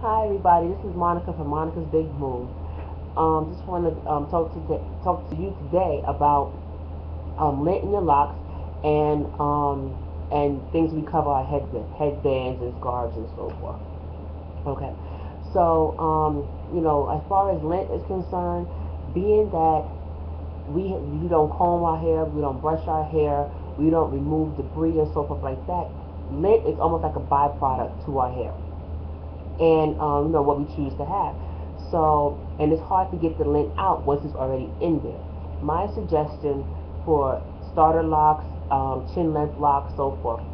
Hi everybody, this is Monica from Monica's Big Move. Just want to talk to you today about lint in your locks and things we cover our head with, headbands and scarves and so forth. Okay, so as far as lint is concerned, being that we don't comb our hair, we don't brush our hair, we don't remove debris and so forth like that. Lint is almost like a byproduct to our hair and what we choose to have. So, and it's hard to get the lint out once it's already in there. My suggestion for starter locks, chin length locks, so forth,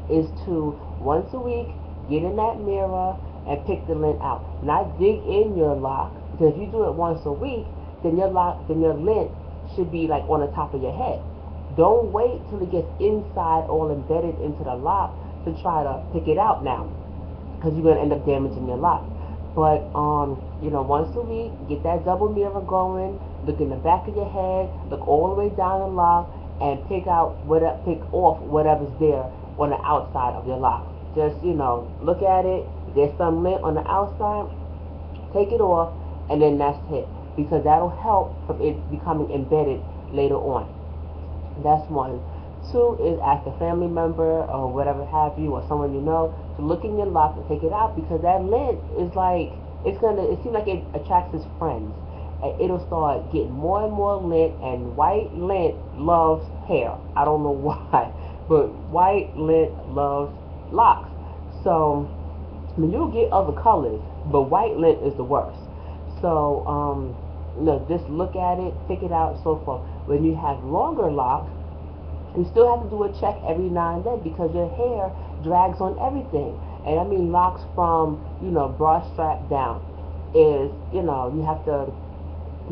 is to once a week get in that mirror and pick the lint out. Not dig in your lock, because if you do it once a week, then your lint should be like on the top of your head. Don't wait till it gets inside, all embedded into the lock to try to pick it out now, because you're gonna end up damaging your lock. But once a week, get that double mirror going. Look in the back of your head. Look all the way down the lock, and pick off whatever's there on the outside of your lock. Just look at it. If there's some lint on the outside, take it off, and then that's it. Because that'll help from it becoming embedded later on. That's one. Two is ask a family member or whatever have you or someone you know to look in your lock and take it out, because that lint is like it seems like it attracts its friends, and it'll start getting more and more lint, and white lint loves hair. I don't know why, but white lint loves locks. So I mean, you'll get other colors, but white lint is the worst. So just look at it, pick it out, so forth. When you have longer locks, you still have to do a check every now and then, because your hair drags on everything. And I mean locks from, bra strap down is, you have to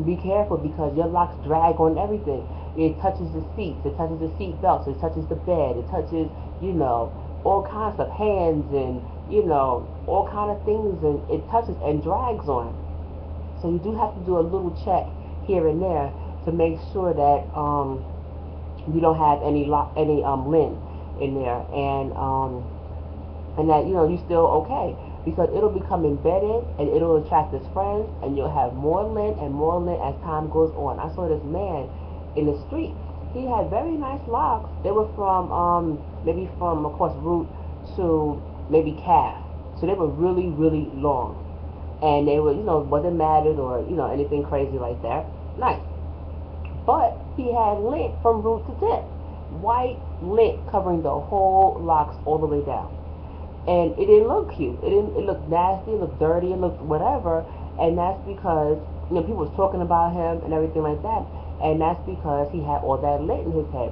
be careful, because your locks drag on everything. It touches the seats, it touches the seat belts, it touches the bed, it touches, all kinds of hands and, all kind of things, and it touches and drags on. So you do have to do a little check here and there to make sure that you don't have any lint in there, and that you're still okay, because it'll become embedded and it'll attract its friends, and you'll have more lint and more lint as time goes on. I saw this man in the street. He had very nice locks. They were from maybe from of course root to maybe calf, so they were really really long, and they were wasn't matted or anything crazy like that. Nice. But he had lint from root to tip. White lint covering the whole locks all the way down. And it didn't look cute. It looked nasty, it looked dirty, it looked whatever. And that's because, people was talking about him and everything like that. And that's because he had all that lint in his head.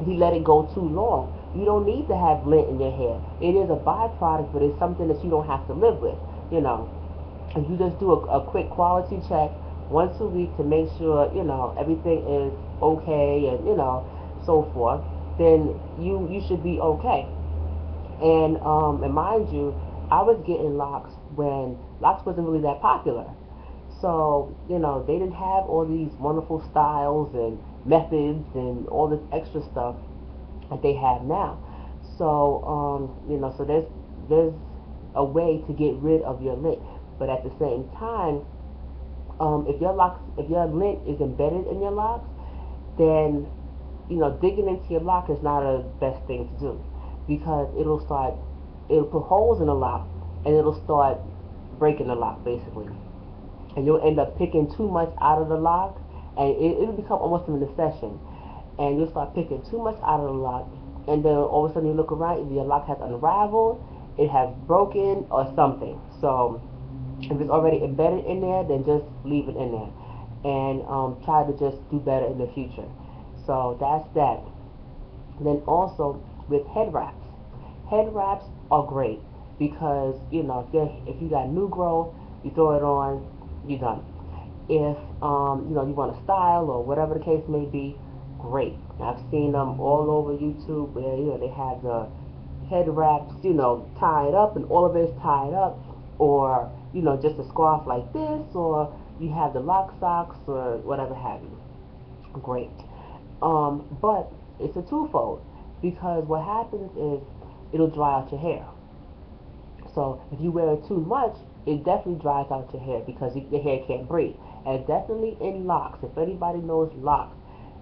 He let it go too long. You don't need to have lint in your hair. It is a byproduct, but it's something that you don't have to live with, If you just do a quick quality check once a week to make sure everything is okay, so forth, then you should be okay. And mind you, I was getting locks when locks wasn't really that popular. So they didn't have all these wonderful styles and methods and all this extra stuff that they have now. So so there's a way to get rid of your lint, but at the same time, if your lint is embedded in your locks, then digging into your lock is not a best thing to do, because it'll put holes in the lock, and it'll start breaking the lock basically, and you'll end up picking too much out of the lock, and it'll become almost an obsession, and you'll start picking too much out of the lock, and then all of a sudden you look around, your lock has unraveled, it has broken or something. So if it's already embedded in there, then just leave it in there, and try to just do better in the future. So that's that. Then also with head wraps are great, because if you got new growth, you throw it on, you're done. If you want to style or whatever the case may be, great. I've seen them all over YouTube where they have the head wraps, tied up, and all of it is tied up, or just a scarf like this, or you have the lock socks or whatever have you. Great. But it's a twofold, because what happens is it'll dry out your hair. So if you wear it too much, it definitely dries out your hair because your hair can't breathe. And definitely in locks, if anybody knows locks,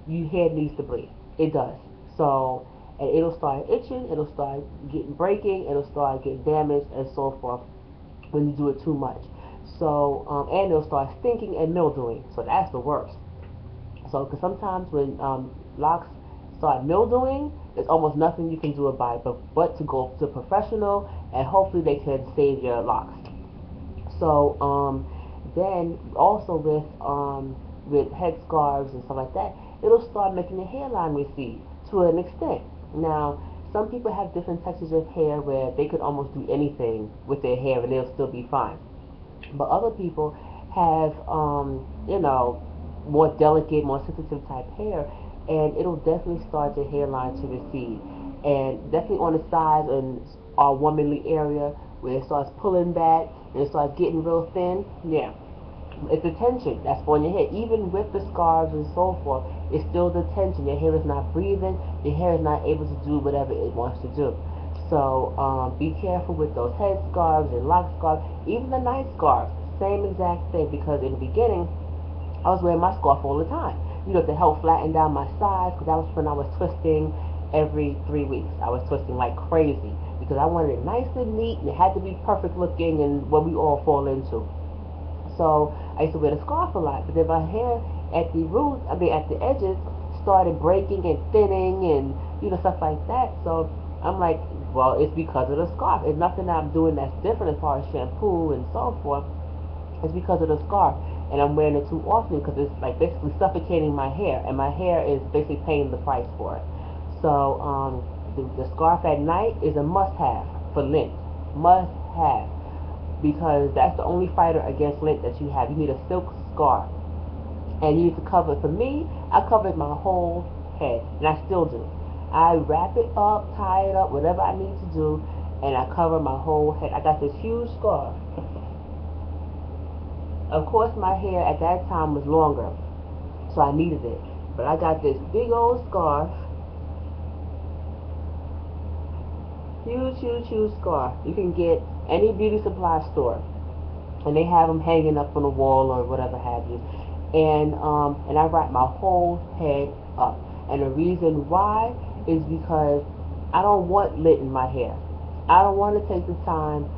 your hair needs to breathe. It does. So, and it'll start itching, it'll start getting breaking, it'll start getting damaged, and so forth when you do it too much. So, and it'll start stinking and mildewing. So that's the worst. So, because sometimes when locks start mildewing, there's almost nothing you can do about it but to go to a professional and hopefully they can save your locks. So, then also with headscarves and stuff like that, it'll start making the hairline recede to an extent. Now, some people have different textures of hair where they could almost do anything with their hair and they'll still be fine. But other people have, more delicate, more sensitive type hair, and it'll definitely start your hairline to recede. And definitely on the sides and our womanly area where it starts pulling back and it starts getting real thin, yeah, it's the tension that's on your head. Even with the scarves and so forth, it's still the tension. Your hair is not breathing. Your hair is not able to do whatever it wants to do. So be careful with those head scarves and lock scarves, even the night scarves. Same exact thing, because in the beginning, I was wearing my scarf all the time. To help flatten down my sides, because that was when I was twisting every 3 weeks. I was twisting like crazy because I wanted it nice and neat and it had to be perfect looking and what we all fall into. So I used to wear the scarf a lot, but then my hair at the roots, at the edges, started breaking and thinning and stuff like that. So I'm like, well, it's because of the scarf. It's nothing that I'm doing that's different as far as shampoo and so forth. It's because of the scarf, and I'm wearing it too often because it's like basically suffocating my hair, and my hair is basically paying the price for it. So the scarf at night is a must-have for lint. Must-have, because that's the only fighter against lint that you have. You need a silk scarf, and you need to cover it. For me, I covered my whole head, and I still do. I wrap it up, tie it up, whatever I need to do, and I cover my whole head. I got this huge scarf. Of course, my hair at that time was longer, so I needed it. But I got this big old scarf, huge, huge, huge scarf. You can get any beauty supply store, and they have them hanging up on the wall or whatever have you. And I wrap my whole head up. And the reason why is because I don't want lint in my hair. I don't want to take the time,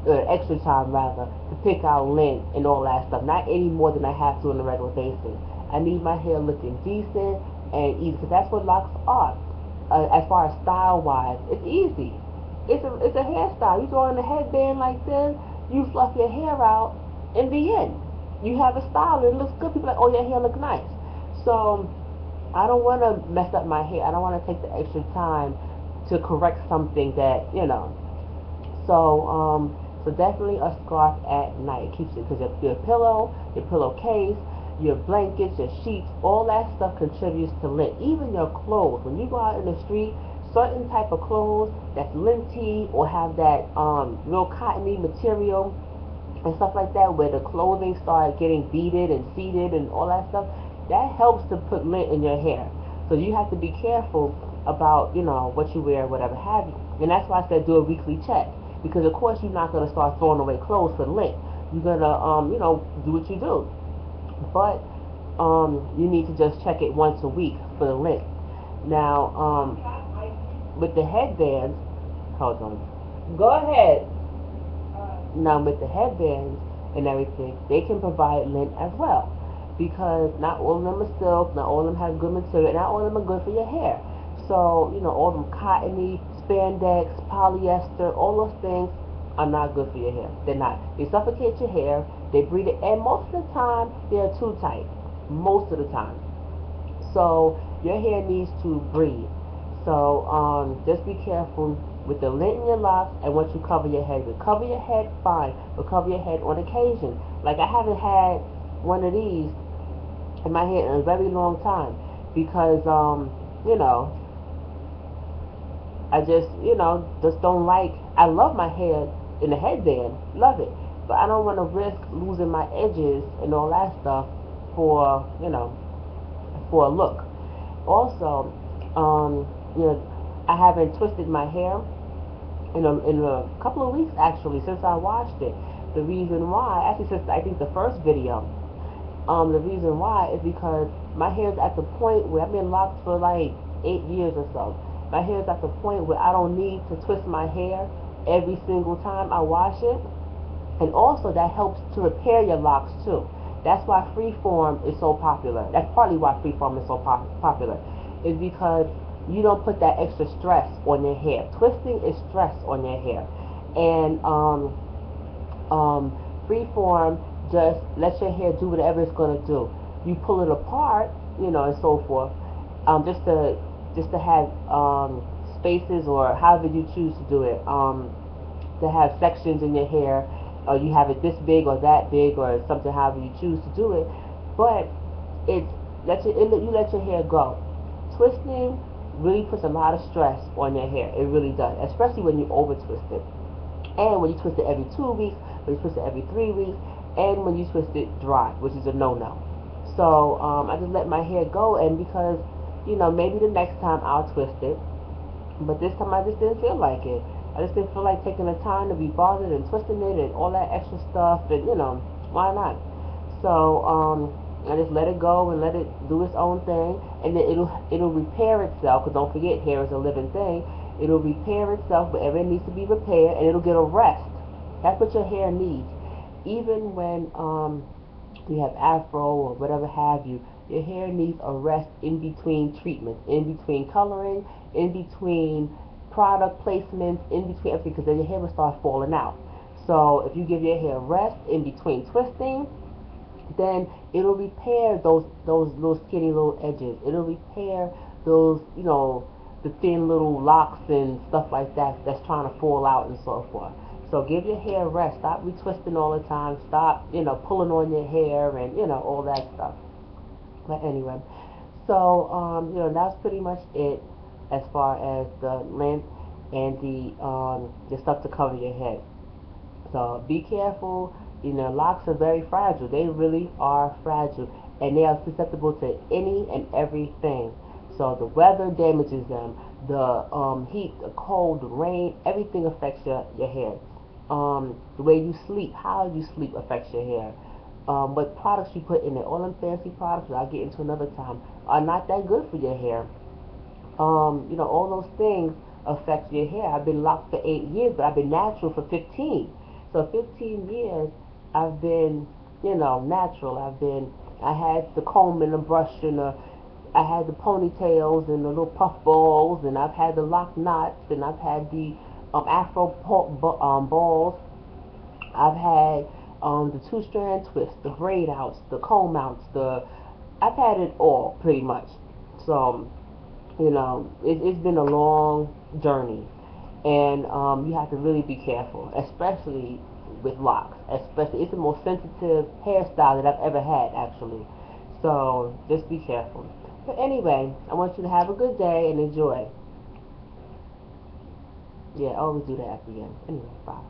extra time rather, to pick out lint and all that stuff. Not any more than I have to on a regular basis. I need my hair looking decent and easy, because that's what locks are. As far as style-wise, it's easy. It's a hairstyle. You throw in a headband like this, you fluff your hair out, in the end, you have a style and it looks good. People are like, oh, your hair looks nice. So I don't want to mess up my hair. I don't want to take the extra time to correct something that, So definitely a scarf at night keeps it, because your pillow, your pillowcase, your blankets, your sheets, all that stuff contributes to lint. Even your clothes. When you go out in the street, certain type of clothes that's linty or have that real cottony material and stuff like that, where the clothing start getting beaded and seeded and all that stuff, that helps to put lint in your hair. So you have to be careful about, what you wear, whatever have you. And that's why I said do a weekly check. Because of course you're not going to start throwing away clothes for lint. You're going to, do what you do. But you need to just check it once a week for the lint. Now, with the headbands, hold on. Go ahead. Now with the headbands and everything, they can provide lint as well. Because not all of them are silk, not all of them have good material, not all of them are good for your hair. So, all of them cottony, spandex, polyester, all those things are not good for your hair. They're not. They suffocate your hair, they breathe it, and most of the time, they're too tight. Most of the time. So, your hair needs to breathe. So, just be careful with the lint in your locks and what you cover your head with. Cover your head, fine, but cover your head on occasion. Like, I haven't had one of these in my hair in a very long time because, I just don't like, I love my hair in a headband, love it, but I don't want to risk losing my edges and all that stuff for, for a look. Also, I haven't twisted my hair in a couple of weeks actually since I watched it. The reason why, actually since I think the first video, the reason why is because my hair is at the point where I've been locked for like 8 years or so. My hair is at the point where I don't need to twist my hair every single time I wash it, and also that helps to repair your locks too. That's why freeform is so popular. That's partly why freeform is so popular, is because you don't put that extra stress on your hair. Twisting is stress on your hair, and freeform just lets your hair do whatever it's gonna do. You pull it apart, and so forth, just to have spaces or however you choose to do it. To have sections in your hair, or you have it this big or that big or something, however you choose to do it. But it's you let your hair go. Twisting really puts a lot of stress on your hair. It really does, especially when you over twist it, and when you twist it every 2 weeks, when you twist it every 3 weeks, and when you twist it dry, which is a no-no. So I just let my hair go, and because maybe the next time I'll twist it, but this time I just didn't feel like it. I just didn't feel like taking the time to be bothered and twisting it and all that extra stuff, and why not? So I just let it go and let it do its own thing, and then it'll repair itself. Because don't forget, hair is a living thing. It'll repair itself wherever it needs to be repaired, and it'll get a rest. That's what your hair needs. Even when you have afro or whatever have you, your hair needs a rest in between treatments, in between coloring, in between product placements, in between everything, because then your hair will start falling out. So if you give your hair rest in between twisting, then it'll repair those little skinny little edges. It'll repair those, the thin little locks and stuff like that that's trying to fall out and so forth. So give your hair rest. Stop retwisting all the time. Stop, pulling on your hair and, all that stuff. But anyway, so, that's pretty much it as far as the lint and the stuff to cover your head. So be careful. Locks are very fragile. They really are fragile, and they are susceptible to any and everything. So the weather damages them. The heat, the cold, the rain, everything affects your hair. The way you sleep, how you sleep affects your hair. What products you put in it. All them fancy products that I'll get into another time are not that good for your hair. All those things affect your hair. I've been locked for 8 years, but I've been natural for 15. So 15 years I've been, natural. I had the comb and the brush and I had the ponytails and the little puff balls, and I've had the lock knots, and I've had the afro balls. I've had the two-strand twists, the braid outs, the comb outs, I've had it all pretty much. So it's been a long journey, and you have to really be careful, especially with locks. Especially, it's the most sensitive hairstyle that I've ever had, actually. So just be careful. But anyway, I want you to have a good day and enjoy. Yeah, I always do that at the end. Anyway, bye.